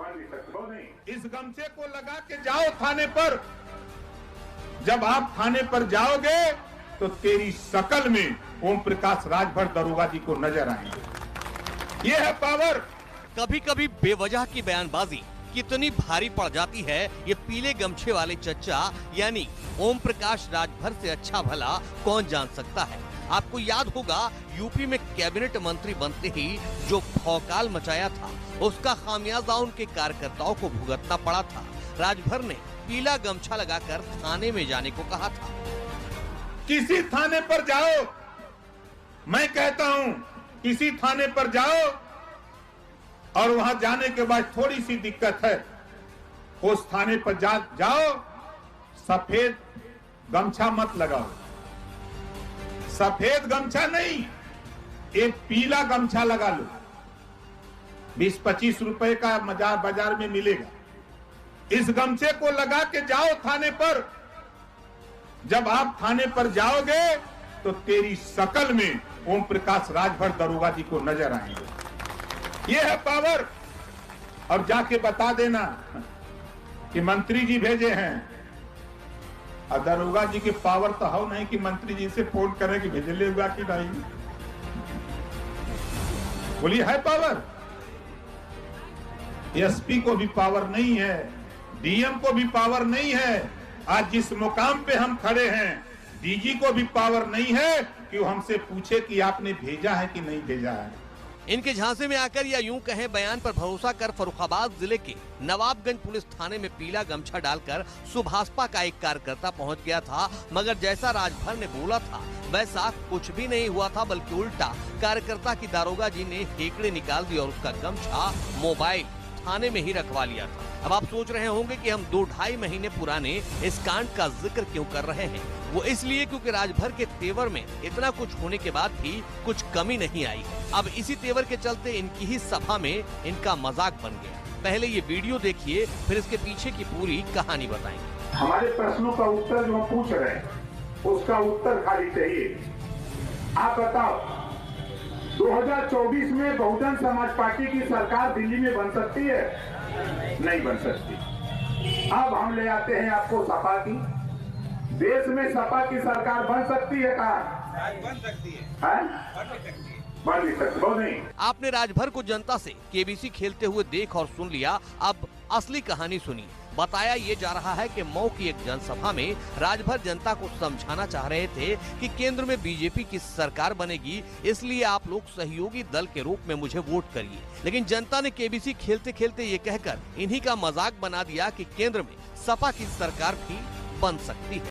इस गमछे को लगा के जाओ थाने पर। जब आप थाने पर जाओगे तो तेरी शकल में ओम प्रकाश राजभर दरोगा जी को नजर आएंगे। ये है पावर। कभी कभी बेवजह की बयानबाजी कितनी भारी पड़ जाती है, ये पीले गमछे वाले चच्चा यानी ओम प्रकाश राजभर से अच्छा भला कौन जान सकता है। आपको याद होगा यूपी में कैबिनेट मंत्री बनते ही जो भौकाल मचाया था, उसका खामियाजा उनके कार्यकर्ताओं को भुगतना पड़ा था। राजभर ने पीला गमछा लगाकर थाने में जाने को कहा था। किसी थाने पर जाओ, मैं कहता हूं किसी थाने पर जाओ और वहां जाने के बाद थोड़ी सी दिक्कत है, उस थाने पर जाओ, सफेद गमछा मत लगाओ। सफेद गमछा नहीं, एक पीला गमछा लगा लो। 20-25 रुपए का बाजार में मिलेगा। इस गमछे को लगा के जाओ थाने पर। जब आप थाने पर जाओगे तो तेरी शकल में ओम प्रकाश राजभर दरोगा जी को नजर आएंगे। ये है पावर। और जाके बता देना कि मंत्री जी भेजे हैं। और दरोगा जी की पावर तो हो नहीं कि मंत्री जी से फोन करें कि भेजले हुआ कि नहीं। बोलिए है पावर। एसपी को भी पावर नहीं है, डीएम को भी पावर नहीं है। आज जिस मुकाम पे हम खड़े हैं, डीजी को भी पावर नहीं है कि वो हमसे पूछे कि आपने भेजा है कि नहीं भेजा है। इनके झांसे में आकर या यूं कहें बयान पर भरोसा कर फर्रुखाबाद जिले के नवाबगंज पुलिस थाने में पीला गमछा डालकर सुभाषपा का एक कार्यकर्ता पहुंच गया था। मगर जैसा राजभर ने बोला था वैसा कुछ भी नहीं हुआ था, बल्कि उल्टा कार्यकर्ता की दारोगा जी ने हेकड़े निकाल दी और उसका गमछा मोबाइल थाने में ही रखवा लिया था। अब आप सोच रहे होंगे कि हम 2-2.5 महीने पुराने इस कांड का जिक्र क्यों कर रहे हैं। वो इसलिए क्योंकि राजभर के तेवर में इतना कुछ होने के बाद भी कुछ कमी नहीं आई। अब इसी तेवर के चलते इनकी ही सभा में इनका मजाक बन गया। पहले ये वीडियो देखिए, फिर इसके पीछे की पूरी कहानी बताएंगे। हमारे प्रश्नों का उत्तर जो पूछ रहे हैं उसका उत्तर खाली चाहिए। आप बताओ, 2024 में बहुजन समाज पार्टी की सरकार दिल्ली में बन सकती है? नहीं बन सकती। अब हम ले आते हैं आपको सपा की। देश में सपा की सरकार बन सकती है? कहा बन सकती है, बन नहीं सकती। बहुत नहीं। आपने राजभर को जनता से केबीसी खेलते हुए देख और सुन लिया। अब असली कहानी सुनिए। बताया ये जा रहा है कि मऊ की एक जनसभा में राजभर जनता को समझाना चाह रहे थे कि केंद्र में बीजेपी की सरकार बनेगी, इसलिए आप लोग सहयोगी दल के रूप में मुझे वोट करिए। लेकिन जनता ने केबीसी खेलते खेलते ये कहकर इन्हीं का मजाक बना दिया कि केंद्र में सपा की सरकार भी बन सकती है।